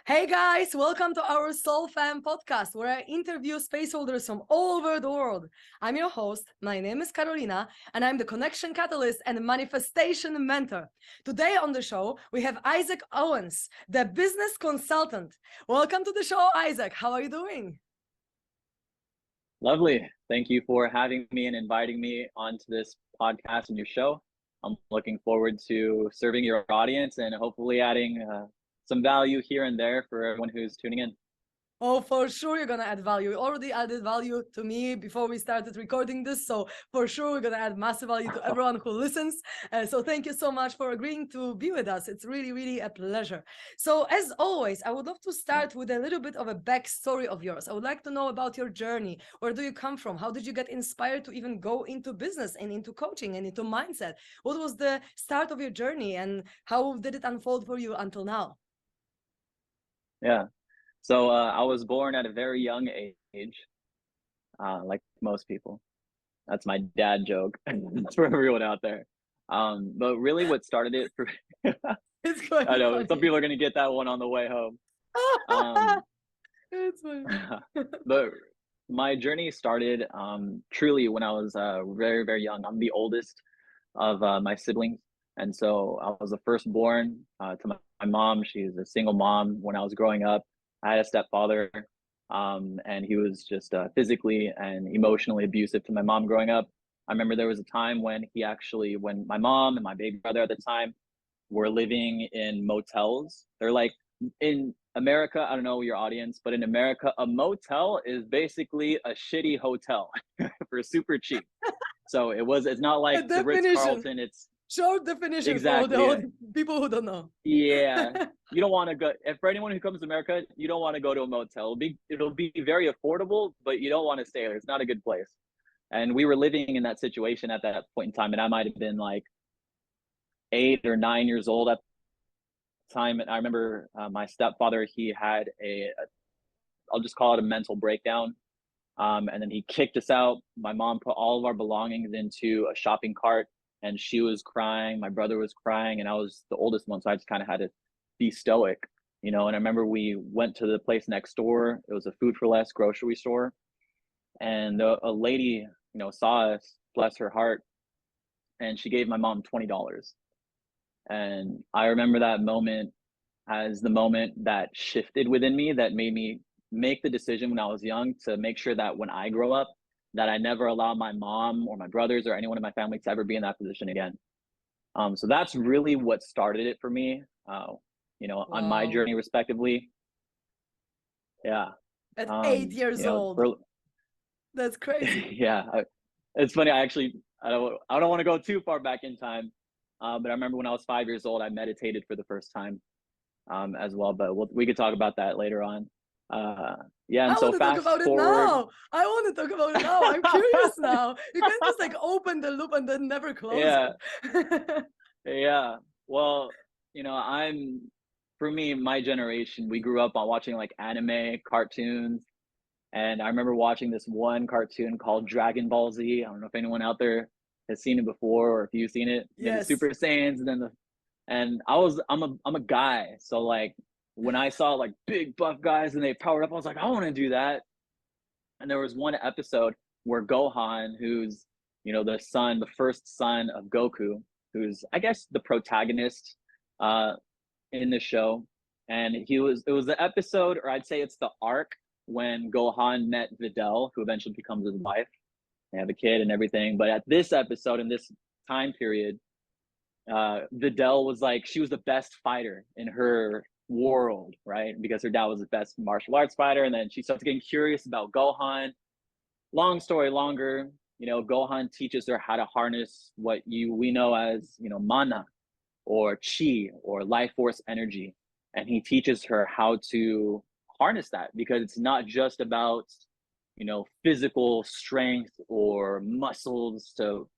Hey guys, welcome to our SoulFam Podcast, where I interview space holders from all over the world. I'm your host. My name is Karolina, and I'm the connection catalyst and manifestation mentor. Today on the show, we have Isaac Owens, the business consultant. Welcome to the show, Isaac. How are you doing? Lovely. Thank you for having me and inviting me onto this podcast and your show. I'm looking forward to serving your audience and hopefully adding some value here and there for everyone who's tuning in. Oh, for sure you're gonna add value. You already added value to me before we started recording this, so for sure we're gonna add massive value to everyone who listens. So thank you so much for agreeing to be with us. It's really, really a pleasure. So as always, I would love to start with a little bit of a backstory of yours. I would like to know about your journey. Where do you come from? How did you get inspired to even go into business and into coaching and into mindset? What was the start of your journey and how did it unfold for you until now? Yeah. So I was born at a very young age, like most people. That's my dad joke. That's for everyone out there. But really what started it for It's quite I know funny. some people are gonna get that one on the way home. Um, It's funny. but my journey started truly when I was very, very young. I'm the oldest of my siblings. And so I was the firstborn to my mom. She's a single mom. When I was growing up, I had a stepfather, and he was just physically and emotionally abusive to my mom growing up. I remember there was a time when when my mom and my baby brother at the time were living in motels. They're like in America, I don't know your audience, but in America, a motel is basically a shitty hotel for super cheap. So it's not A like the Ritz definition, Carlton. It's short definition exactly, for yeah. people who don't know. Yeah. You don't want to go, if for anyone who comes to America, you don't want to go to a motel. It'll be very affordable, but you don't want to stay there. It's not a good place. And we were living in that situation at that point in time, and I might have been like 8 or 9 years old at the time. And I remember my stepfather, he had I'll just call it a mental breakdown. And then he kicked us out. My mom put all of our belongings into a shopping cart, and she was crying. My brother was crying, and I was the oldest one, so I just kind of had to be stoic, And I remember we went to the place next door. It was a Food for Less grocery store, and a lady, saw us, bless her heart, and she gave my mom $20. And I remember that moment as the moment that shifted within me, that made me make the decision when I was young to make sure that when I grow up, that I never allow my mom or my brothers or anyone in my family to ever be in that position again. So that's really what started it for me, on my Wow. journey respectively. Yeah. At 8 years old. That's crazy. Yeah. It's funny. I don't want to go too far back in time. But I remember when I was 5 years old, I meditated for the first time as well. But we could talk about that later on. Yeah, and I so want to talk fast about it forward. now. I want to talk about it now. I'm curious now. You can just like open the loop and then never close Yeah, it. yeah. Well, for me, my generation, we grew up on watching like anime cartoons. And I remember watching this one cartoon called Dragon Ball Z. I don't know if anyone out there has seen it before or if you've seen it. The Yes. Super Saiyans, and then I'm a guy, so like when I saw like big buff guys and they powered up, I was like, I want to do that. And there was one episode where Gohan, who's the first son of Goku, who's I guess the protagonist uh in the show, and it was the episode, or I'd say it's the arc when Gohan met Videl, who eventually becomes his wife. They have a kid and everything. But at this episode, in this time period, Videl was like, she was the best fighter in her world, right? Because her dad was the best martial arts fighter. And then she starts getting curious about Gohan. Long story longer, Gohan teaches her how to harness what we know as, mana or chi or life force energy. And he teaches her how to harness that, because it's not just about, physical strength or muscles to,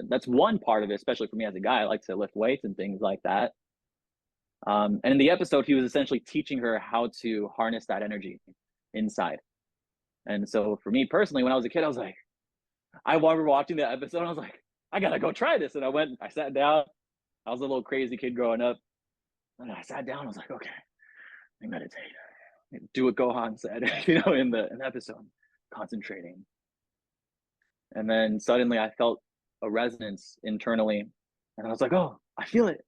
that's one part of it, especially for me as a guy. I like to lift weights and things like that. And in the episode, he was essentially teaching her how to harness that energy inside. And so for me personally, when I was a kid, I remember watching the episode, and I was like, I gotta go try this. And I sat down. I was a little crazy kid growing up. And I sat down, I was like, okay, I meditate. Do what Gohan said, in the episode, concentrating. And then suddenly I felt a resonance internally, and I was like, oh, I feel it.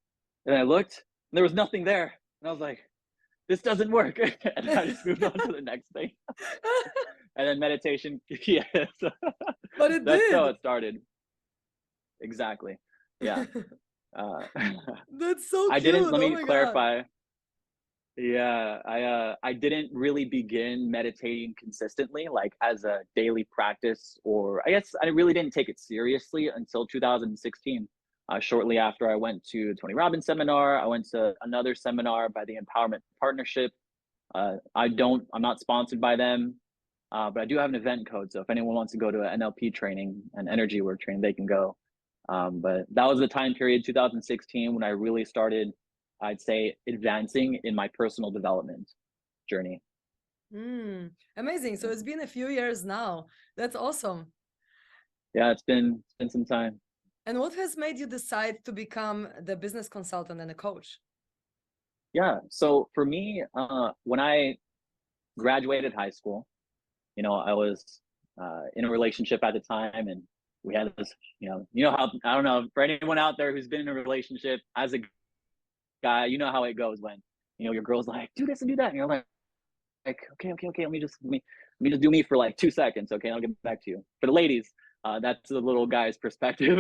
And I looked, and there was nothing there. And I was like, this doesn't work. And I just moved on to the next thing. And then meditation, yes. But it That's did. how it started. Exactly. Yeah. That's so I cute. didn't, let Oh me my God. clarify. Yeah, I didn't really begin meditating consistently, like as a daily practice, or I guess I really didn't take it seriously until 2016. Shortly after I went to Tony Robbins seminar, I went to another seminar by the Empowerment Partnership. I'm not sponsored by them, but I do have an event code. So if anyone wants to go to an NLP training, an energy work training, they can go. But that was the time period, 2016, when I really started, I'd say, advancing in my personal development journey. Amazing. So it's been a few years now. That's awesome. Yeah, it's been some time. And what has made you decide to become the business consultant and a coach? Yeah, so for me, when I graduated high school, I was in a relationship at the time, and we had this, how, I don't know, for anyone out there who's been in a relationship as a guy, you know how it goes when, your girl's like, do this and do that, and you're like, okay, let me just do me for like 2 seconds, okay, I'll get back to you. For the ladies, that's the little guy's perspective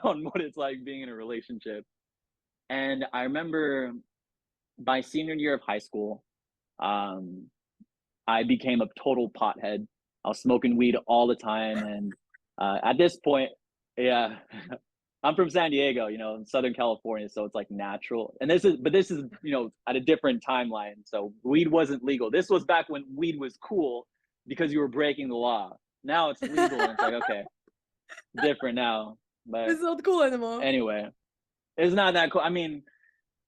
on what it's like being in a relationship. And I remember my senior year of high school, I became a total pothead. I was smoking weed all the time, and at this point, yeah, I'm from San Diego, in Southern California, so it's like natural. And this is at a different timeline. So weed wasn't legal. This was back when weed was cool because you were breaking the law. Now it's legal, and it's like, okay, different now. But it's not cool anymore. Anyway, it's not that cool. I mean,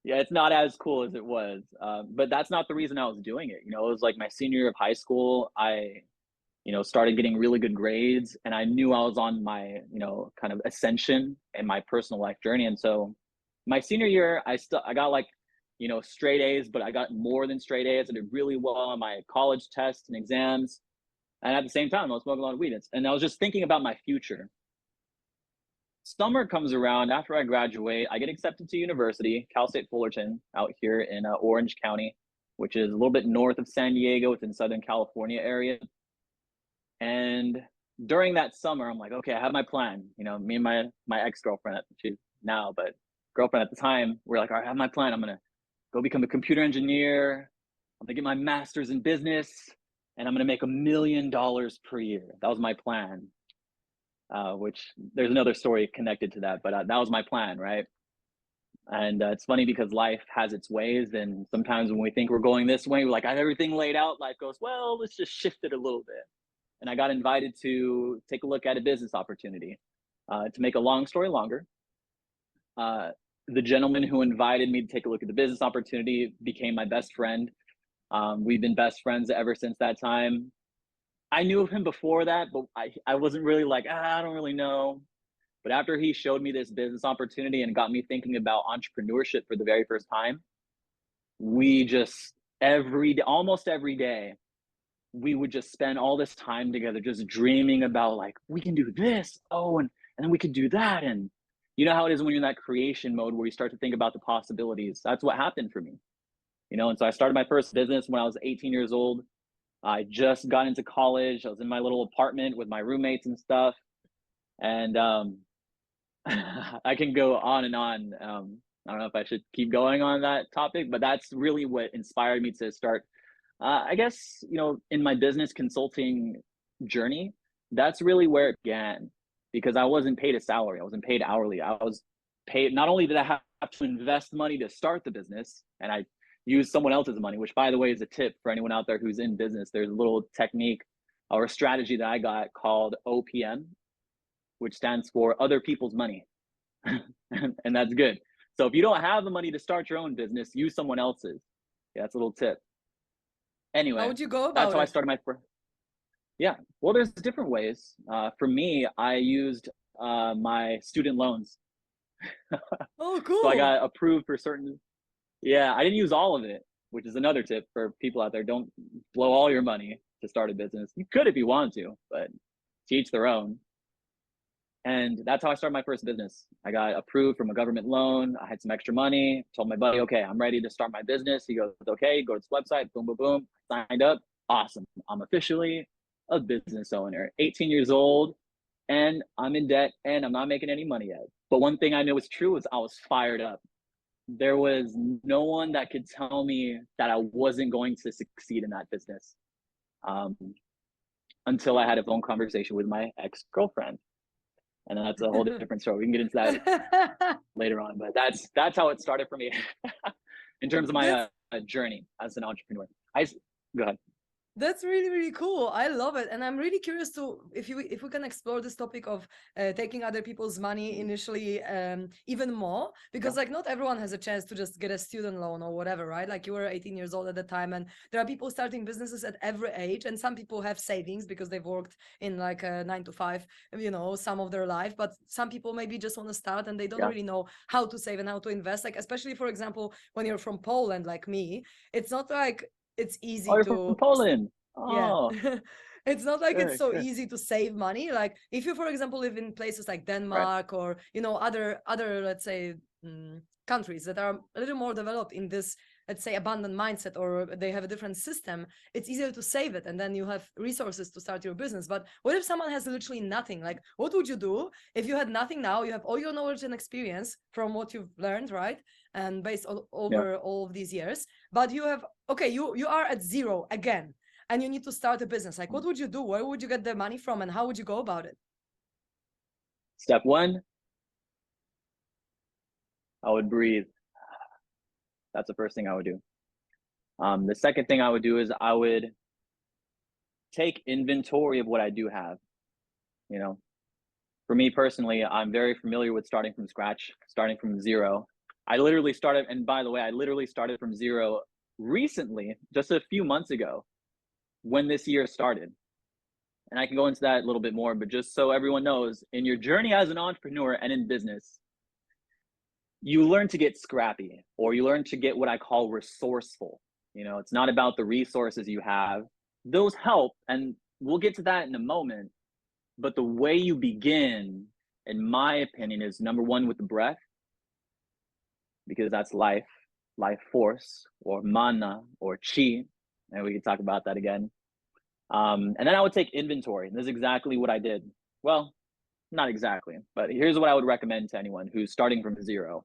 yeah, it's not as cool as it was. But that's not the reason I was doing it. It was like my senior year of high school. I started getting really good grades, and I knew I was on my, kind of ascension in my personal life journey. And so my senior year, I got like, straight A's, but I got more than straight A's. I did really well on my college tests and exams. And at the same time, I was smoking a lot of weed. And I was just thinking about my future. Summer comes around after I graduate. I get accepted to university, Cal State Fullerton, out here in Orange County, which is a little bit north of San Diego. It's in Southern California area. And during that summer, I'm like, okay, I have my plan. Me and my ex-girlfriend, she's now, but girlfriend at the time, we're like, all right, I have my plan. I'm going to go become a computer engineer. I'm going to get my master's in business, and I'm going to make $1 million per year. That was my plan, which there's another story connected to that, but that was my plan, right? And it's funny because life has its ways. And sometimes when we think we're going this way, we're like, I have everything laid out. Life goes, well, let's just shift it a little bit. And I got invited to take a look at a business opportunity. To make a long story longer, the gentleman who invited me to take a look at the business opportunity became my best friend. We've been best friends ever since that time. I knew of him before that, but I wasn't really like, I don't really know. But after he showed me this business opportunity and got me thinking about entrepreneurship for the very first time, we just almost every day, we would just spend all this time together just dreaming about like, we can do this, and then we could do that. And you know how it is when you're in that creation mode where you start to think about the possibilities. That's what happened for me, and so I started my first business when I was 18 years old. I just got into college. I was in my little apartment with my roommates and stuff. And I can go on and on. I don't know if I should keep going on that topic, but that's really what inspired me to start I guess, in my business consulting journey, that's really where it began, because I wasn't paid a salary. I wasn't paid hourly. I was paid, not only did I have to invest money to start the business, and I used someone else's money, which by the way is a tip for anyone out there who's in business. There's a little technique or a strategy that I got called OPM, which stands for other people's money. And that's good. So if you don't have the money to start your own business, use someone else's. Yeah, that's a little tip. Anyway, how would you go about that's how it? I started my first. Yeah, well, there's different ways. For me, I used my student loans. Oh, cool. So I got approved for certain. Yeah, I didn't use all of it. which is another tip for people out there. Don't blow all your money to start a business. You could if you want to, but to each their own. And that's how I started my first business. I got approved from a government loan. I had some extra money, told my buddy, okay, I'm ready to start my business. He goes, okay, go to this website, boom, boom, boom. Signed up. Awesome. I'm officially a business owner, 18 years old, and I'm in debt and I'm not making any money yet. But one thing I knew was true was I was fired up. There was no one that could tell me that I wasn't going to succeed in that business, until I had a phone conversation with my ex-girlfriend. And that's a whole different story. We can get into that later on, but that's how it started for me in terms of my journey as an entrepreneur. Go ahead. That's really, really cool. I love it. And I'm really curious to if we can explore this topic of taking other people's money initially even more, because like not everyone has a chance to just get a student loan or whatever, right? Like you were 18 years old at the time, and there are people starting businesses at every age, and some people have savings because they've worked in like a 9 to 5, some of their life, but some people maybe just want to start and they don't really know how to save and how to invest. Like especially, for example, when you're from Poland like me, it's not like it's easy you're to from Poland. Oh, yeah. It's not like sure, it's so sure. easy to save money. Like if you, for example, live in places like Denmark or other let's say countries that are a little more developed in this, let's say, abundant mindset, or they have a different system, it's easier to save it and then you have resources to start your business. But what if someone has literally nothing? Like what would you do if you had nothing now? You have all your knowledge and experience from what you've learned, right? And based over all of these years, but you have, okay, you are at zero again and you need to start a business. Like what would you do? Where would you get the money from and how would you go about it? Step one, I would breathe. That's the first thing I would do. The second thing I would do is I would take inventory of what I do have. For me personally, I'm very familiar with starting from scratch, starting from zero. I literally started, and by the way, I literally started from zero recently, just a few months ago, when this year started. And I can go into that a little bit more, but just so everyone knows, in your journey as an entrepreneur and in business, you learn to get scrappy, or you learn to get what I call resourceful. It's not about the resources you have. Those help, and we'll get to that in a moment. But the way you begin, in my opinion, is number one with the breath, because that's life force, or mana, or chi, and we can talk about that again. And then I would take inventory, and this is exactly what I did. Well, not exactly, but here's what I would recommend to anyone who's starting from zero.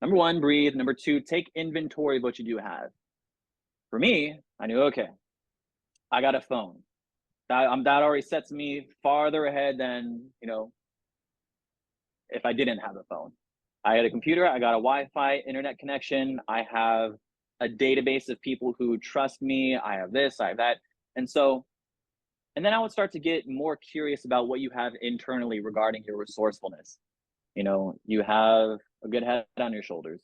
Number one, breathe. Number two, take inventory of what you do have. For me, I knew, okay, I got a phone. That already sets me farther ahead than, if I didn't have a phone. I had a computer, I got a Wi-Fi internet connection, I have a database of people who trust me, I have this, I have that. And then I would start to get more curious about what you have internally regarding your resourcefulness. You have a good head on your shoulders.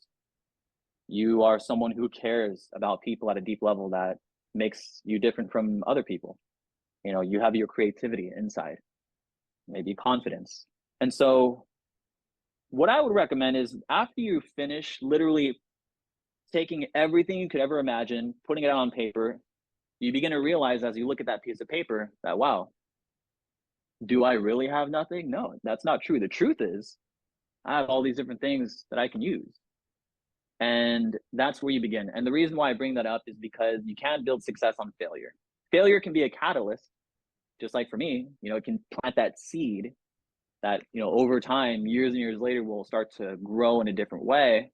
You are someone who cares about people at a deep level that makes you different from other people. You have your creativity inside, maybe confidence. And so what I would recommend is, after you finish literally taking everything you could ever imagine, putting it out on paper, you begin to realize as you look at that piece of paper that, wow, do I really have nothing? No, that's not true. The truth is, I have all these different things that I can use. And that's where you begin. And the reason why I bring that up is because you can't build success on failure. Failure can be a catalyst, just like for me, it can plant that seed that, over time, years and years later, will start to grow in a different way.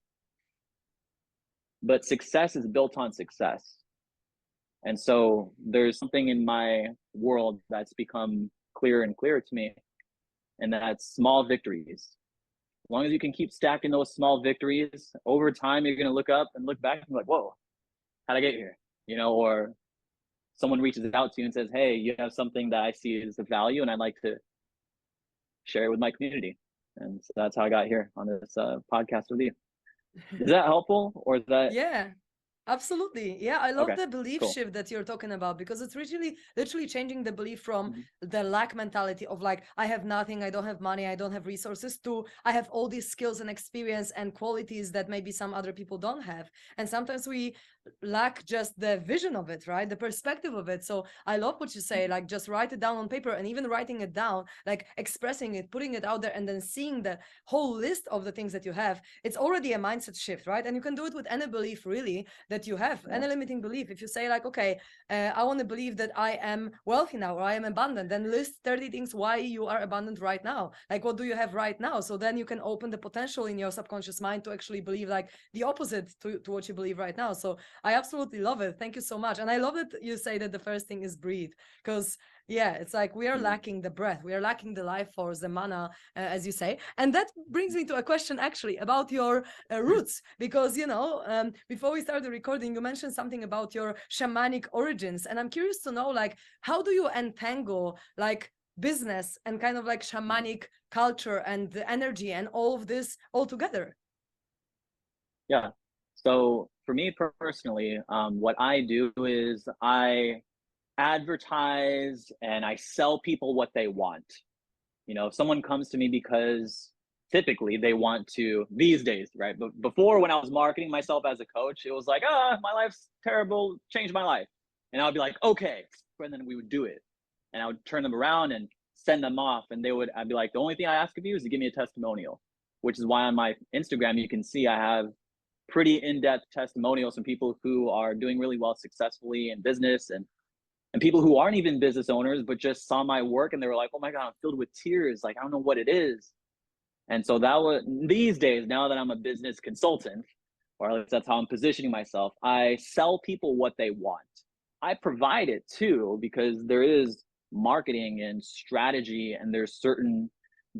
But success is built on success. And so there's something in my world that's become clearer and clearer to me, and that's small victories. As long as you can keep stacking those small victories, over time, you're going to look up and look back and be like, whoa, how'd I get here? Or someone reaches out to you and says, hey, you have something that I see as a value, and I'd like to share it with my community. And so that's how I got here on this podcast with you. Is that helpful, or is that? Yeah, Absolutely. Yeah, I love Okay, the belief cool. shift that you're talking about because it's literally changing the belief from Mhm. the lack mentality of like, I have nothing, I don't have money, I don't have resources, to I have all these skills and experience and qualities that maybe some other people don't have. And sometimes we lack just the vision of it, right? The perspective of it. So I love what you say, Mhm. like just write it down on paper, and even writing it down, like expressing it, putting it out there, and then seeing the whole list of the things that you have. It's already a mindset shift, right? And you can do it with any belief really that you have, Yeah. any limiting belief. If you say like, okay, I want to believe that I am wealthy now, or I am abundant, then list 30 things why you are abundant right now. Like, what do you have right now? So then you can open the potential in your subconscious mind to actually believe like the opposite to what you believe right now. So I absolutely love it. Thank you so much. And I love that you say that the first thing is breathe, because yeah, it's like we are Mhm. lacking the breath, we are lacking the life force, the mana, as you say. And that brings me to a question actually about your roots, because before we started recording, you mentioned something about your shamanic origins, and I'm curious to know, like, how do you entangle like business and kind of like Mhm. shamanic culture and the energy and all of this all together? Yeah. So for me personally, what I do is I advertise and I sell people what they want. If someone comes to me because typically they want to these days, right? But before, when I was marketing myself as a coach, it was like, my life's terrible, change my life. And I would be like, okay. And then we would do it. And I would turn them around and send them off. And I'd be like, the only thing I ask of you is to give me a testimonial, which is why on my Instagram, you can see I have pretty in-depth testimonials from people who are doing really well successfully in business, and people who aren't even business owners but just saw my work and they were like, oh my god, I'm filled with tears, like I don't know what it is. And so that was these days, now that I'm a business consultant, or at least that's how I'm positioning myself, I sell people what they want. I provide it too, because there is marketing and strategy, and there's certain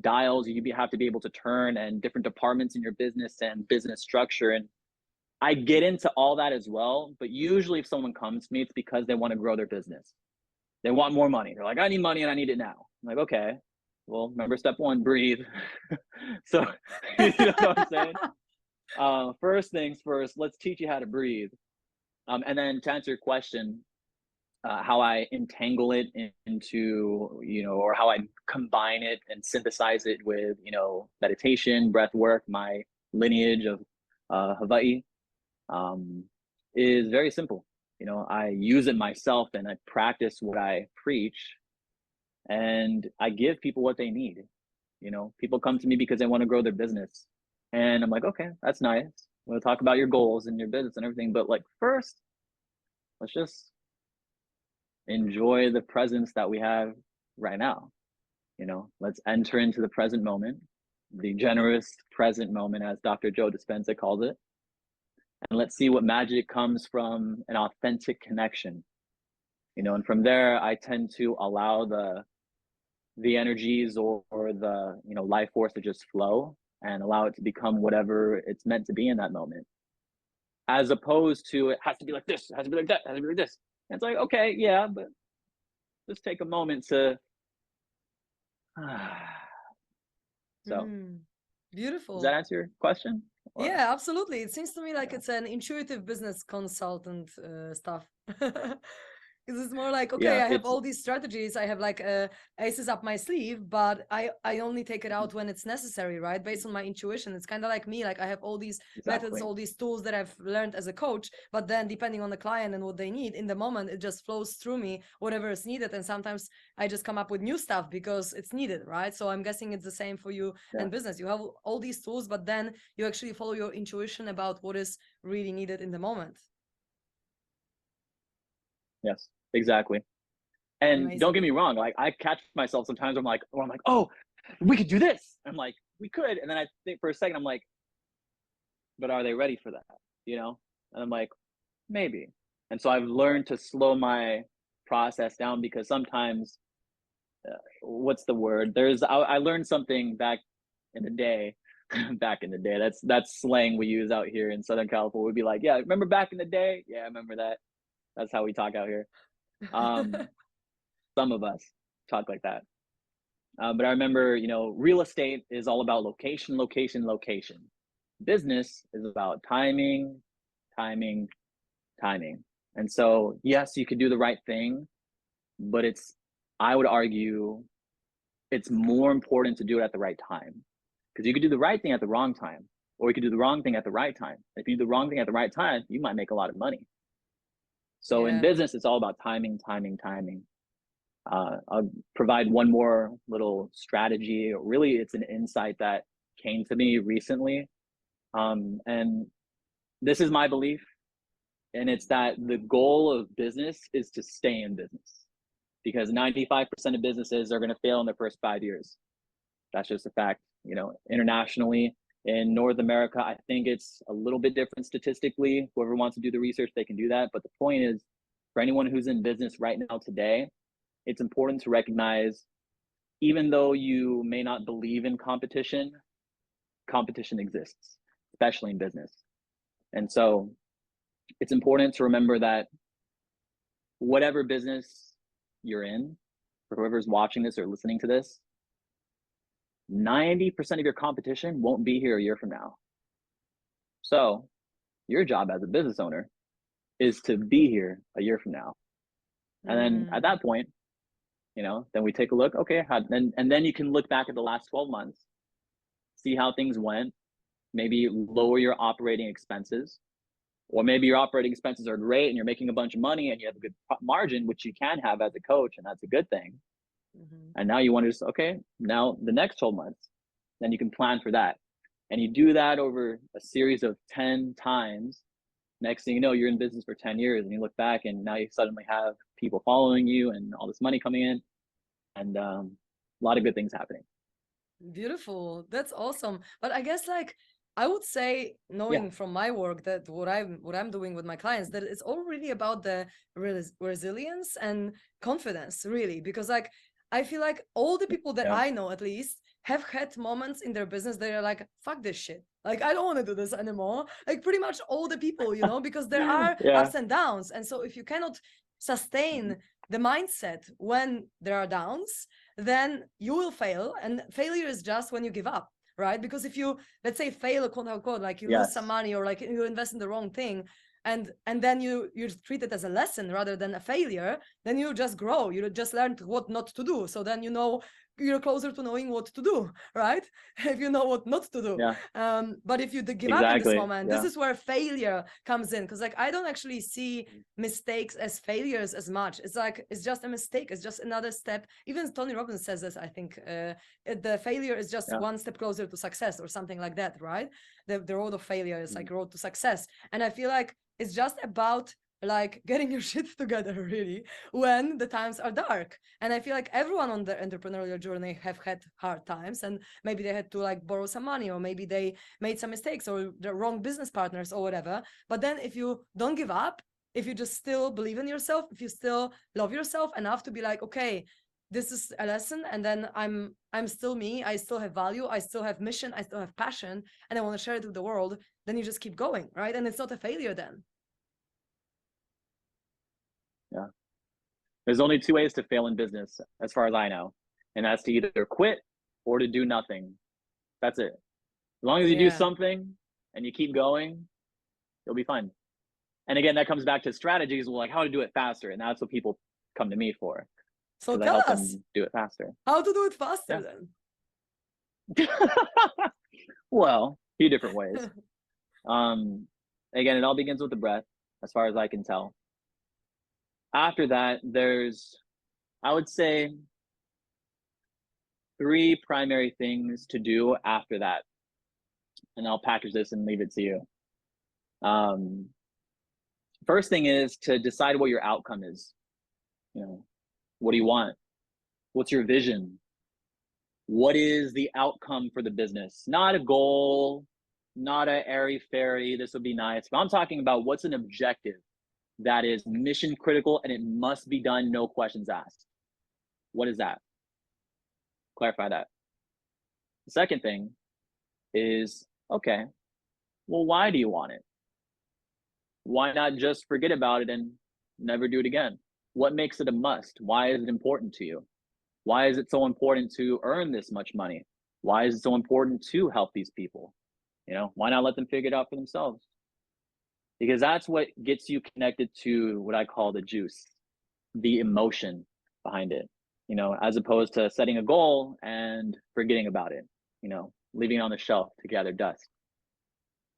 dials you have to be able to turn, and different departments in your business and business structure. And I get into all that as well. But usually if someone comes to me, it's because they want to grow their business. They want more money. They're like, I need money and I need it now. I'm like, okay, well, remember step one, breathe. So, you know what I'm saying? First things first, let's teach you how to breathe. And then to answer your question, how I entangle it into, or how I combine it and synthesize it with, meditation, breath work, my lineage of Hawaii, um, is very simple. I use it myself and I practice what I preach, and I give people what they need. People come to me because they want to grow their business. And I'm like, okay, that's nice. We'll talk about your goals and your business and everything. But like, first, let's just enjoy the presence that we have right now. Let's enter into the present moment, the generous present moment, as Dr. Joe Dispenza calls it. And let's see what magic comes from an authentic connection. And from there, I tend to allow the energies, or the life force to just flow and allow it to become whatever it's meant to be in that moment, as opposed to it has to be like this, it has to be like that, it has to be like this. And it's like, okay, yeah, but just take a moment to so Mm, does that beautiful. answer your question? Or Yeah, absolutely. It seems to me like yeah. it's an intuitive business consultant stuff. Because it's more like, okay, Yeah, I have it's all these strategies, I have like aces up my sleeve, but I only take it out when it's necessary, right? Based on my intuition. It's kind of like me, like I have all these methods, exactly. all these tools that I've learned as a coach, but then depending on the client and what they need in the moment, it just flows through me, whatever is needed. And sometimes I just come up with new stuff because it's needed, right? So I'm guessing it's the same for you Yeah. and business. You have all these tools, but then you actually follow your intuition about what is really needed in the moment. Yes, exactly. And don't get Amazing. me wrong, like I catch myself sometimes, I'm like, oh, we could do this. I'm like, we could. And then I think for a second, I'm like, but are they ready for that? And I'm like, maybe. And so I've learned to slow my process down, because sometimes, what's the word? I learned something back in the day. Back in the day, that's slang we use out here in Southern California. We'd be like, yeah, remember back in the day? Yeah, I remember that. That's how we talk out here. Um, some of us talk like that. But I remember, real estate is all about location, location, location. Business is about timing, timing, timing. And so, yes, you could do the right thing, but I would argue it's more important to do it at the right time, because you could do the right thing at the wrong time, or you could do the wrong thing at the right time. If you do the wrong thing at the right time, you might make a lot of money. So in business, it's all about timing, timing, timing. I'll provide one more little strategy. Really, it's an insight that came to me recently. And this is my belief. And it's that the goal of business is to stay in business, because 95% of businesses are going to fail in their first 5 years. That's just a fact. You know, internationally, in North America, I think it's a little bit different statistically. Whoever wants to do the research, they can do that. But the point is, for anyone who's in business right now today, it's important to recognize, even though you may not believe in competition, competition exists, especially in business. And so it's important to remember that whatever business you're in, for whoever's watching this or listening to this, 90% of your competition won't be here a year from now. So your job as a business owner is to be here a year from now. And then at that point, you know, then we take a look, okay, and then you can look back at the last 12 months, see how things went, maybe lower your operating expenses, or maybe your operating expenses are great and you're making a bunch of money and you have a good margin, which you can have as a coach, and that's a good thing. And now you want to just, okay, now the next 12 months, then you can plan for that. And you do that over a series of 10 times. Next thing you know, you're in business for 10 years and you look back and now you suddenly have people following you and all this money coming in, and a lot of good things happening. Beautiful. That's awesome. But I guess, like, I would say, knowing from my work, that what I'm doing with my clients, that it's all really about the resilience and confidence, really, because, like, I feel like all the people that I know, at least, have had moments in their business that are like, fuck this shit. Like, I don't want to do this anymore. Like, pretty much all the people, you know, because there are ups and downs. And so if you cannot sustain the mindset when there are downs, then you will fail. And failure is just when you give up, right? Because if you, let's say, fail, quote unquote, like you lose some money, or like you invest in the wrong thing, and then you treat it as a lesson rather than a failure, then you just grow. You just learn what not to do. So then, you know, you're closer to knowing what to do, right? If you know what not to do. But if you give up in this moment, this is where failure comes in. Because, like, I don't actually see mistakes as failures as much. It's like, it's just a mistake. It's just another step. Even Tony Robbins says this, I think, the failure is just one step closer to success, or something like that, right? The road of failure is like road to success. And I feel like it's just about, like, getting your shit together, really, when the times are dark. And I feel like everyone on the entrepreneurial journey have had hard times, and maybe they had to, like, borrow some money, or maybe they made some mistakes, or the wrong business partners, or whatever. But then if you don't give up, if you just still believe in yourself, if you still love yourself enough to be like, okay, this is a lesson, and then I'm still me, I still have value, I still have mission, I still have passion, and I want to share it with the world, then you just keep going, right? And it's not a failure then. There's only two ways to fail in business, as far as I know, and that's to either quit or to do nothing. That's it. As long as you do something and you keep going, you'll be fine. And again, that comes back to strategies, like how to do it faster, and that's what people come to me for. So tell us, do it faster. How to do it faster then? Well, a few different ways. Again, it all begins with the breath, as far as I can tell. After that, there's, I would say, 3 primary things to do after that. And I'll package this and leave it to you. First thing is to decide what your outcome is. You know, what do you want? What's your vision? What is the outcome for the business? Not a goal, not a airy-fairy, this would be nice, but I'm talking about what's an objective that is mission critical and it must be done, no questions asked. What is that? Clarify that. The second thing is, okay, well, why do you want it? Why not just forget about it and never do it again? What makes it a must? Why is it important to you? Why is it so important to earn this much money? Why is it so important to help these people? You know, why not let them figure it out for themselves? because that's what gets you connected to what I call the juice, the emotion behind it, you know, as opposed to setting a goal and forgetting about it, you know, leaving it on the shelf to gather dust.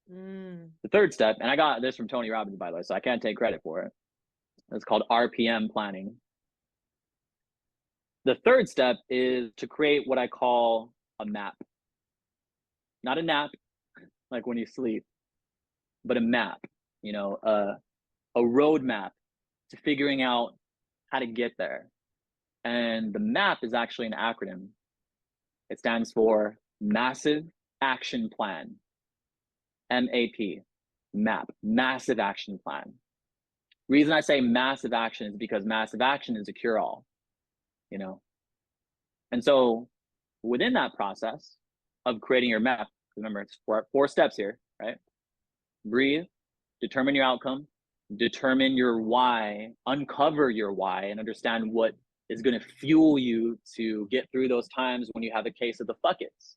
The third step, and I got this from Tony Robbins, by the way, so I can't take credit for it. It's called RPM planning. The third step is to create what I call a map. Not a nap, like when you sleep, but a map, you know, a roadmap to figuring out how to get there. And the MAP is actually an acronym. It stands for Massive Action Plan. MAP, MAP, Massive Action Plan. Reason I say massive action is because massive action is a cure-all, you know? And so within that process of creating your map, remember it's four steps here, right? Breathe, determine your outcome, determine your why, uncover your why, and understand what is going to fuel you to get through those times when you have a case of the fuck it's.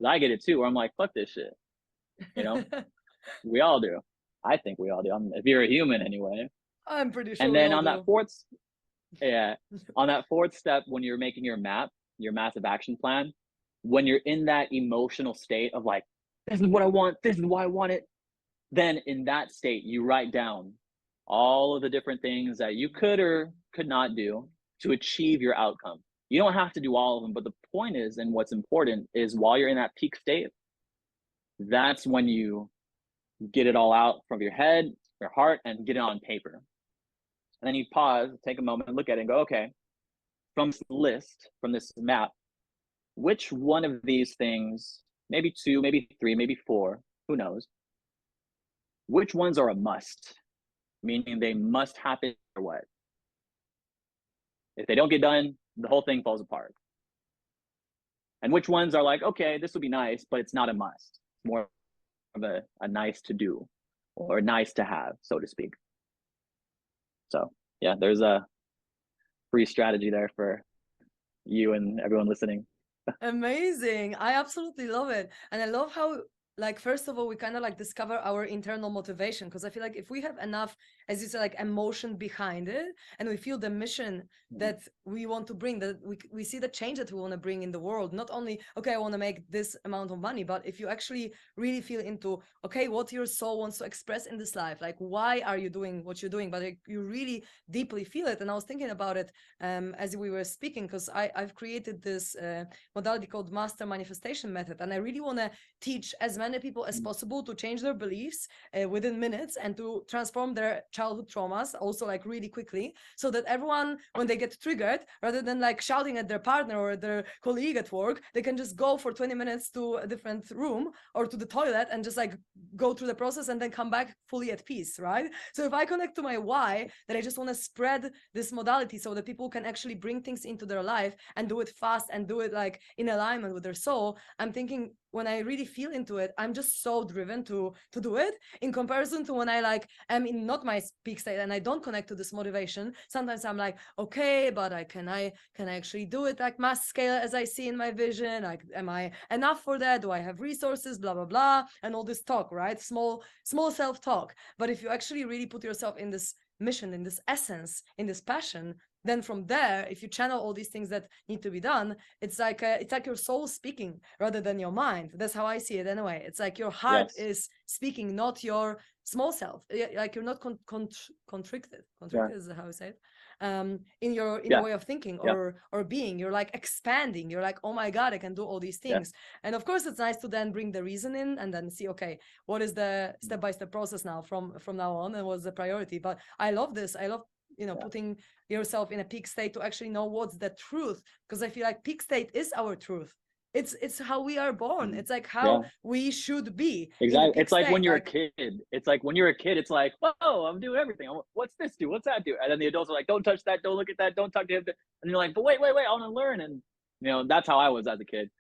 I get it too, where I'm like, fuck this shit, you know? We all do. I think we all do. If you're a human anyway. I'm pretty sure. And then on that fourth step, when you're making your map, your massive action plan, when you're in that emotional state of like, this is what I want, this is why I want it, then in that state, you write down all of the different things that you could or could not do to achieve your outcome. You don't have to do all of them, but the point is, and what's important is while you're in that peak state, that's when you get it all out from your head, your heart, and get it on paper. And then you pause, take a moment and look at it and go, okay, from this list, from this map, which one of these things, maybe two, maybe three, maybe four, who knows, which ones are a must, meaning they must happen or what? If they don't get done, the whole thing falls apart. And which ones are like, okay, this would be nice, but it's not a must. It's more of a nice to do or nice to have, so to speak. So yeah, there's a free strategy there for you and everyone listening. Amazing. I absolutely love it. And I love how, like, first of all, we kind of like discover our internal motivation, because I feel like if we have enough, as you said, like emotion behind it, and we feel the mission that we want to bring, that we see the change that we want to bring in the world, not only, okay, I want to make this amount of money, but if you actually really feel into, okay, what your soul wants to express in this life, like, why are you doing what you're doing, but like, you really deeply feel it. And I was thinking about it as we were speaking, because I've created this modality called Master Manifestation Method, and I really want to teach as many people as possible to change their beliefs within minutes and to transform their childhood traumas also like really quickly, so that everyone, when they get triggered, rather than like shouting at their partner or their colleague at work, they can just go for 20 minutes to a different room or to the toilet and just like go through the process and then come back fully at peace, right? So if I connect to my why, that I just want to spread this modality so that people can actually bring things into their life and do it fast and do it like in alignment with their soul, I'm thinking when I really feel into it, I'm just so driven to do it, in comparison to when I like am in not my peak state and I don't connect to this motivation. Sometimes I'm like, okay, but can I actually do it like mass scale as I see in my vision? Like, am I enough for that? Do I have resources? Blah blah blah, and all this talk, right? Small self-talk. But if you actually really put yourself in this mission, in this essence, in this passion, then from there, if you channel all these things that need to be done, it's like your soul speaking rather than your mind. That's how I see it anyway. It's like your heart is speaking, not your small self. Like you're not constricted. Constricted is how I say it. In your way of thinking or being. You're like expanding. You're like, oh my God, I can do all these things. And of course, it's nice to then bring the reason in and then see, okay, what is the step-by-step process now from now on, and what's the priority? But I love this. I love putting yourself in a peak state to actually know what's the truth, because I feel like peak state is our truth. It's how we are born. It's like how we should be. Exactly. It's like when you're a kid. It's like when you're a kid, it's like, whoa, I'm doing everything. What's this do? What's that do? And then the adults are like, don't touch that. Don't look at that. Don't talk to him. And you're like, but wait, I want to learn. And that's how I was as a kid.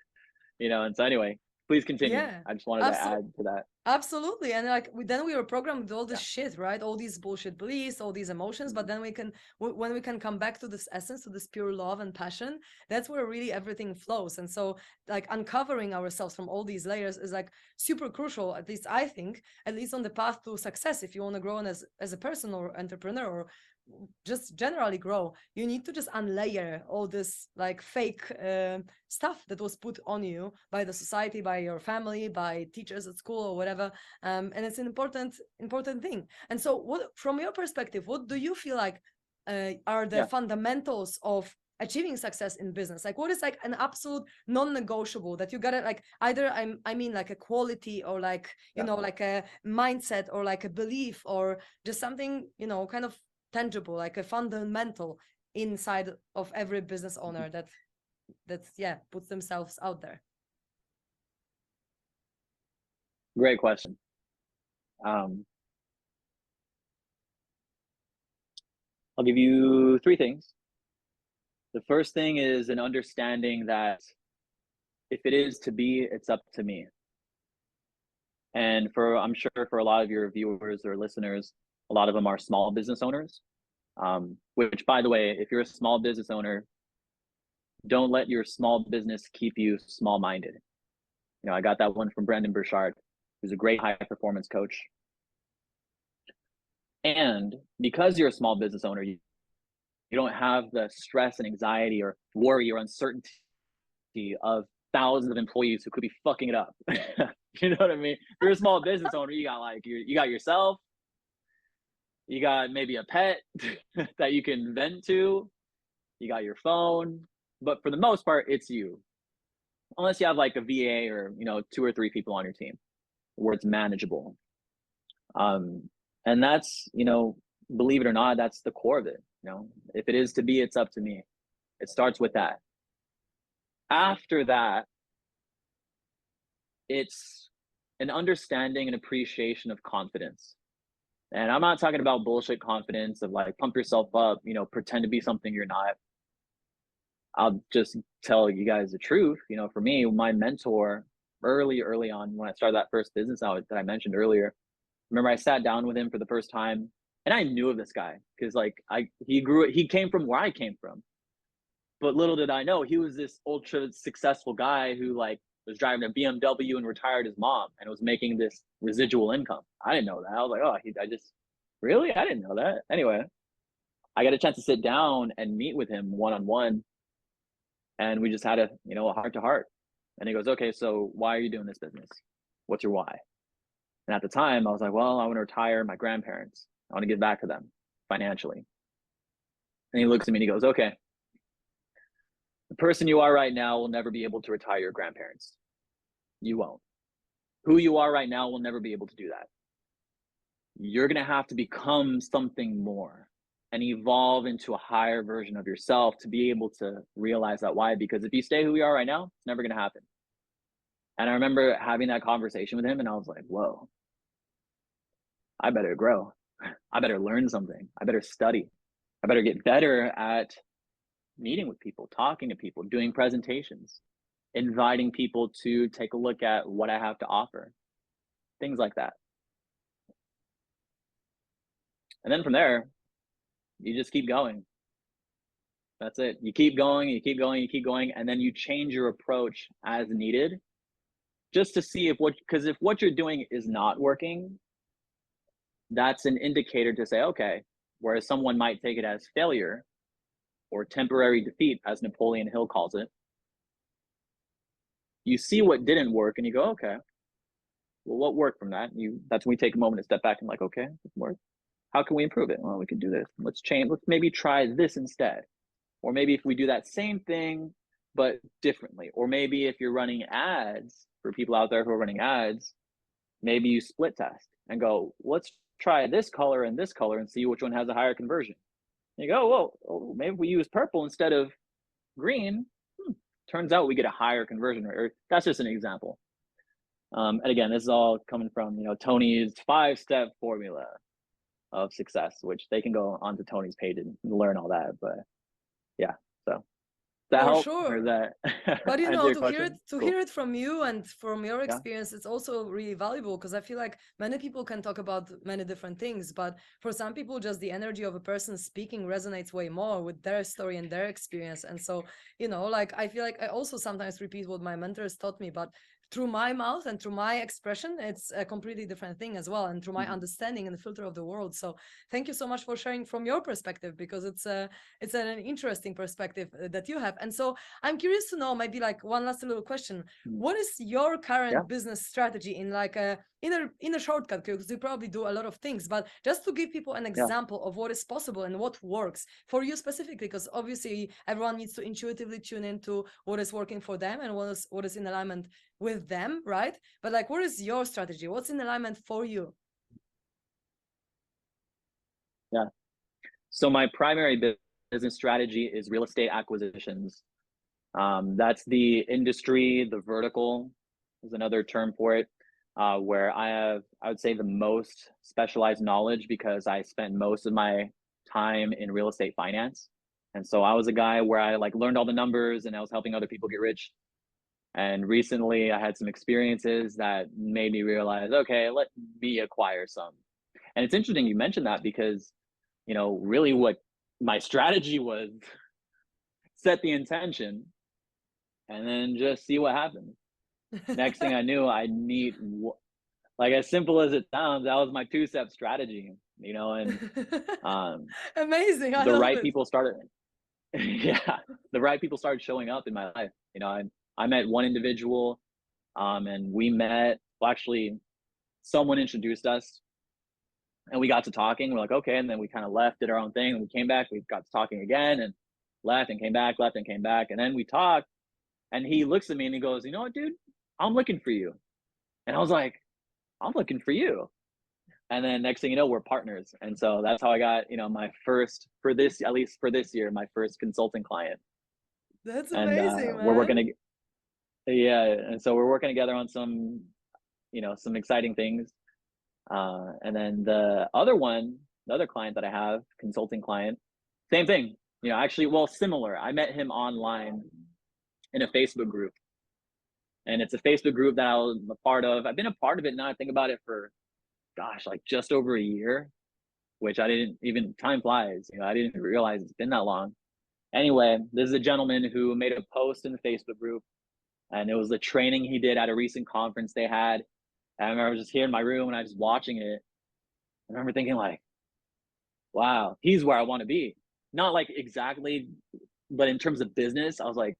And so anyway, please continue. Yeah, I just wanted to add to that. absolutely. And like then we were programmed with all this Yeah. shit, right? All these bullshit beliefs, all these emotions. But then we can, when we can come back to this essence, to this pure love and passion, that's where really everything flows. And so, like, uncovering ourselves from all these layers is like super crucial. At least I think, at least on the path to success, if you want to grow as a person or entrepreneur, or just generally grow, you need to just unlayer all this like fake stuff that was put on you by the society, by your family, by teachers at school or whatever. And it's an important thing. And so what, from your perspective, what do you feel like are the fundamentals of achieving success in business? Like, what is like an absolute non-negotiable that you gotta, like, either I mean like a quality, or like, you know, like a mindset, or like a belief, or just something, you know, kind of tangible, like a fundamental inside of every business owner that puts themselves out there? Great question. I'll give you three things. The first thing is an understanding that if it is to be, it's up to me. And I'm sure for a lot of your viewers or listeners, a lot of them are small business owners, which, by the way, if you're a small business owner, don't let your small business keep you small-minded. You know, I got that one from Brendan Burchard, who's a great high performance coach. And because you're a small business owner, you don't have the stress and anxiety or worry or uncertainty of thousands of employees who could be fucking it up. You know what I mean? If you're a small business owner, you got like you got yourself, you got maybe a pet that you can vent to, you got your phone, but for the most part, it's you. Unless you have like a VA or, you know, 2 or 3 people on your team where it's manageable. And that's, you know, believe it or not, that's the core of it. You know, if it is to be, it's up to me. It starts with that. After that, it's an understanding and appreciation of confidence. And I'm not talking about bullshit confidence of like pump yourself up, you know, pretend to be something you're not. I'll just tell you guys the truth. You know, for me, my mentor early on when I started that first business out that I mentioned earlier, remember I sat down with him for the first time, and I knew of this guy because like he came from where I came from. But little did I know he was this ultra successful guy who like was driving a BMW and retired his mom and was making this residual income. I didn't know that. I was like, oh, I didn't know that. Anyway, I got a chance to sit down and meet with him one-on-one, and we just had a heart to heart. And he goes, okay, so why are you doing this business? What's your why? And at the time I was like, well, I want to retire my grandparents. I want to give back to them financially. And he looks at me and he goes, okay, the person you are right now will never be able to retire your grandparents. You won't. Who you are right now will never be able to do that. You're going to have to become something more and evolve into a higher version of yourself to be able to realize that why. Because if you stay who you are right now, it's never going to happen. And I remember having that conversation with him, and I was like, whoa, I better grow. I better learn something. I better study. I better get better at meeting with people, talking to people, doing presentations, inviting people to take a look at what I have to offer, things like that. And then from there, you just keep going. That's it. You keep going, you keep going, you keep going, and then you change your approach as needed, just to see if what you're doing is not working, that's an indicator to say, okay, whereas someone might take it as failure or temporary defeat, as Napoleon Hill calls it, you see what didn't work and you go, okay, well, what worked from that? That's when we take a moment to step back and like, okay, it worked. How can we improve it? Well, we can do this. Let's maybe try this instead. Or maybe if we do that same thing, but differently. Or maybe if you're running ads, for people out there who are running ads, maybe you split test and go, let's try this color and see which one has a higher conversion. And you go, whoa, maybe if we use purple instead of green, turns out we get a higher conversion rate. That's just an example. And again, this is all coming from, you know, Tony's 5-step formula of success, which they can go onto Tony's page and learn all that. But yeah, so that For help, or sure. that But you answer know, your question? to Cool. hear it from you and from your Yeah. experience, it's also really valuable because I feel like many people can talk about many different things, but for some people, just the energy of a person speaking resonates way more with their story and their experience. And so, you know, like I feel like I also sometimes repeat what my mentors taught me, but through my mouth and through my expression, it's a completely different thing as well, and through my Mhm. understanding and the filter of the world. So thank you so much for sharing from your perspective, because it's an interesting perspective that you have. And so I'm curious to know, maybe like one last little question. Mhm. What is your Yeah. current business strategy in like in a shortcut? Because you probably do a lot of things, but just to give people an Yeah. example of what is possible and what works for you specifically, because obviously everyone needs to intuitively tune into what is working for them and what is in alignment with them, right? But like, what is your strategy? What's in alignment for you? Yeah. So my primary business strategy is real estate acquisitions. That's the industry, the vertical is another term for it, where I have, I would say, the most specialized knowledge because I spent most of my time in real estate finance. And so I was a guy where I like learned all the numbers and I was helping other people get rich. And recently I had some experiences that made me realize, okay, let me acquire some. And it's interesting you mentioned that because, you know, really what my strategy was set the intention and then just see what happens. Next thing I knew, I need, like, as simple as it sounds, that was my two-step strategy, you know, and um, Amazing. I the love right it. people started, yeah, the right people started showing up in my life. You know, I met one individual, and we met, well, actually, someone introduced us and we got to talking. We're like, okay. And then we kind of left, did our own thing. And we came back, we got to talking again and left and came back, left and came back. And then we talked and he looks at me and he goes, you know what, dude, I'm looking for you. And I was like, I'm looking for you. And then next thing you know, we're partners. And so that's how I got, you know, my first, for this, at least for this year, my first consulting client. That's And amazing, we're man. working, yeah. And so we're working together on some, you know, some exciting things. And then the other one, the other client that I have, consulting client, same thing, you know, actually, well, similar. I met him online in a Facebook group. And it's a Facebook group that I was a part of. I've been a part of it now. I think about it for, gosh, like just over a year, which I didn't even, time flies. You know, I didn't realize it's been that long. Anyway, this is a gentleman who made a post in the Facebook group, and it was the training he did at a recent conference they had. And I remember I was just here in my room and I was just watching it. I remember thinking like, wow, he's where I want to be. Not like exactly, but in terms of business, I was like,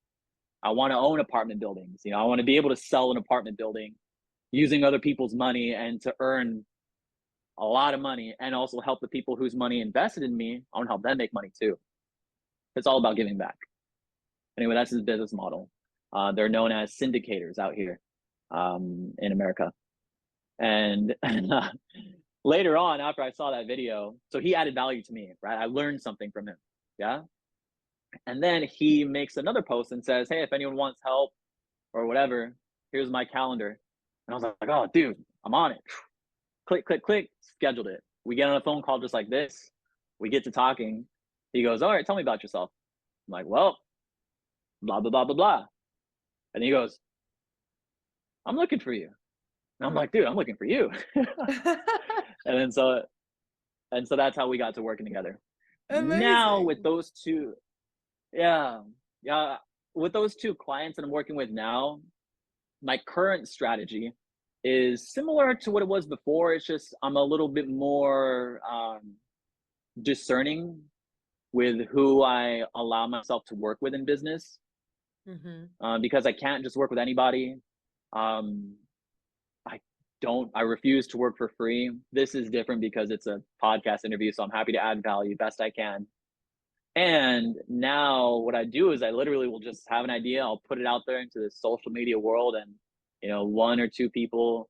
I want to own apartment buildings. You know, I want to be able to sell an apartment building using other people's money and to earn a lot of money and also help the people whose money invested in me. I want to help them make money too. It's all about giving back. Anyway, that's his business model. They're known as syndicators out here in America. And later on, after I saw that video, so he added value to me, right? I learned something from him. Yeah. And then he makes another post and says, hey, if anyone wants help or whatever, here's my calendar. And I was like, oh, dude, I'm on it. Click, click, click, scheduled it. We get on a phone call just like this. We get to talking. He goes, all right, tell me about yourself. I'm like, well, blah, blah, blah, blah, blah. And he goes, I'm looking for you. And I'm like, dude, I'm looking for you. and then so that's how we got to working together. Now with Amazing. those two, yeah, yeah, with those two clients that I'm working with now, my current strategy is similar to what it was before. It's just I'm a little bit more discerning with who I allow myself to work with in business, Mm-hmm. because I can't just work with anybody. Um, I I refuse to work for free. This is different because it's a podcast interview, so I'm happy to add value best I can. And now what I do is I literally will just have an idea, I'll put it out there into the social media world, and you know, one or two people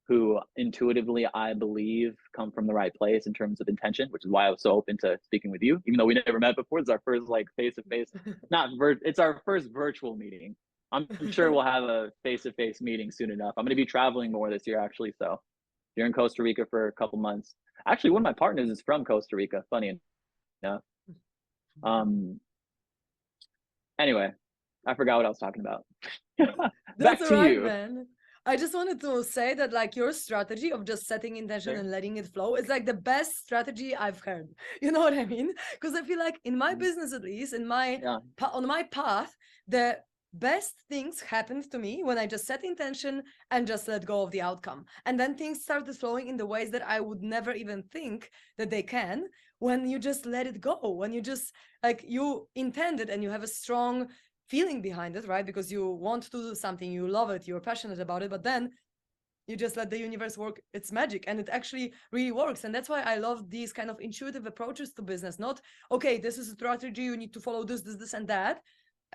who intuitively I believe come from the right place in terms of intention, which is why I was so open to speaking with you, even though we never met before. It's our first like face-to-face, it's our first virtual meeting. I'm sure we'll have a face-to-face meeting soon enough. I'm going to be traveling more this year, actually. So you're in Costa Rica for a couple months. Actually, one of my partners is from Costa Rica, funny enough. Um, Anyway, I forgot what I was talking about. That's Back to right, you. man. I just wanted to say that like your strategy of just setting intention and letting it flow is like the best strategy I've heard. You know what I mean? Because I feel like in my business, at least in my on my path, the best things happened to me when I just set intention and just let go of the outcome. And then things started flowing in the ways that I would never even think that they can when you just let it go, when you just like you intended and you have a strong feeling behind it, right? Because you want to do something, you love it, you're passionate about it, but then you just let the universe work its magic, and it actually really works. And that's why I love these kind of intuitive approaches to business. Not, okay, this is a strategy, you need to follow this and that,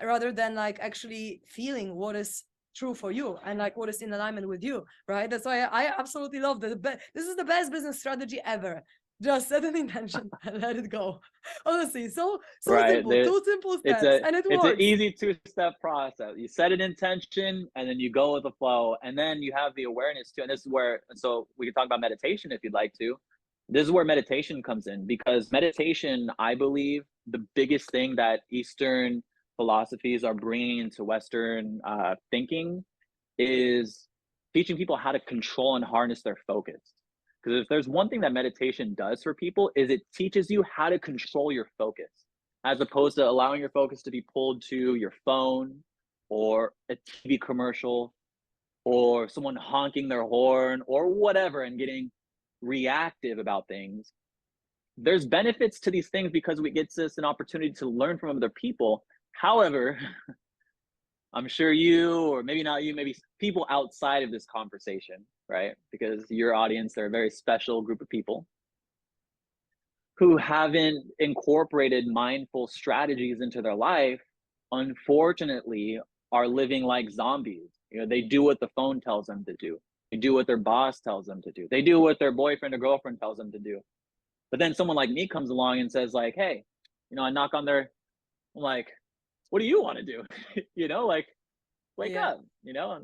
rather than like actually feeling what is true for you and like what is in alignment with you, right? That's why I absolutely love that. This is the best business strategy ever. Just set an intention and let it go. Honestly, so Right. simple, two simple It's steps, and it an works. easy 2-step process. You set an intention and then you go with the flow, and then you have the awareness too. And this is where, so we can talk about meditation if you'd like to. This is where meditation comes in, because meditation, I believe, the biggest thing that Eastern philosophies are bringing into Western thinking is teaching people how to control and harness their focus. Because if there's one thing that meditation does for people, is it teaches you how to control your focus, as opposed to allowing your focus to be pulled to your phone or a TV commercial or someone honking their horn or whatever and getting reactive about things. There's benefits to these things because we get this an opportunity to learn from other people. However, I'm sure you, or maybe not you, maybe people outside of this conversation, right? Because your audience, they're a very special group of people who haven't incorporated mindful strategies into their life, unfortunately, are living like zombies. You know, they do what the phone tells them to do. They do what their boss tells them to do. They do what their boyfriend or girlfriend tells them to do. But then someone like me comes along and says like, hey, you know, I knock on their, I'm like, what do you want to do? You know, like, wake up, you know,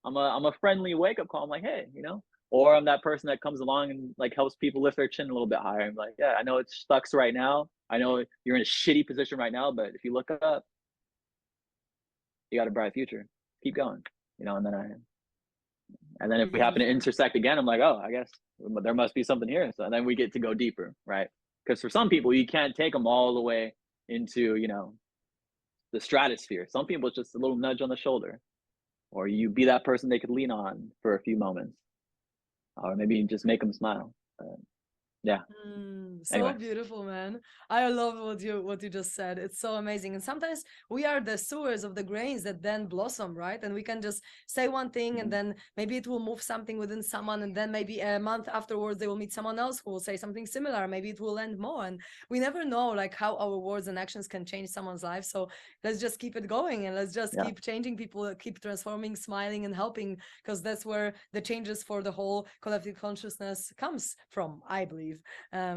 I'm a friendly wake up call. I'm like, hey, you know, or I'm that person that comes along and like helps people lift their chin a little bit higher. I'm like, yeah, I know it sucks right now. I know you're in a shitty position right now, but if you look up, you got a bright future. Keep going, you know. And then if we happen to intersect again, I'm like, oh, I guess there must be something here. So then we get to go deeper, right? Because for some people, you can't take them all the way into, you know, the stratosphere. Some people, it's just a little nudge on the shoulder, or you be that person they could lean on for a few moments, or maybe just make them smile. Yeah. So Anyway. beautiful, man. I love what you just said. It's so amazing. And sometimes we are the sewers of the grains that then blossom, right? And we can just say one thing and then maybe it will move something within someone, and then maybe a month afterwards they will meet someone else who will say something similar. Maybe it will land more, and we never know like how our words and actions can change someone's life. So let's just keep it going, and let's just keep changing people, keep transforming, smiling, and helping, because that's where the changes for the whole collective consciousness comes from, I believe.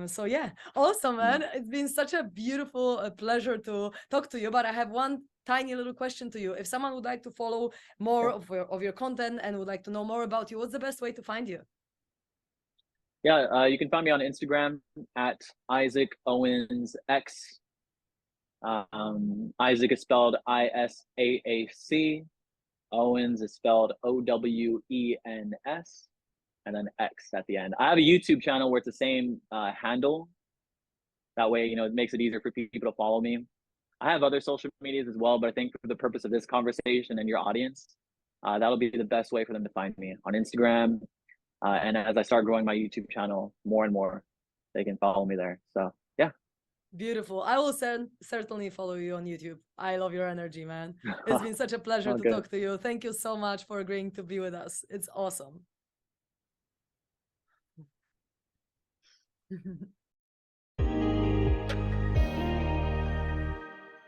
So yeah, awesome, man. It's been such a beautiful pleasure to talk to you, but I have one tiny little question to you. If someone would like to follow more of your content and would like to know more about you, what's the best way to find you? Yeah, you can find me on Instagram at Isaac Owens X. Isaac is spelled ISAAC. Owens is spelled OWENS, and then X at the end. I have a YouTube channel where it's the same handle. That way, you know, it makes it easier for people to follow me. I have other social medias as well, but I think for the purpose of this conversation and your audience, that'll be the best way for them to find me on Instagram. And as I start growing my YouTube channel more and more, they can follow me there. So yeah. Beautiful. I will certainly follow you on YouTube. I love your energy, man. It's been such a pleasure to talk to you. Thank you so much for agreeing to be with us. It's awesome.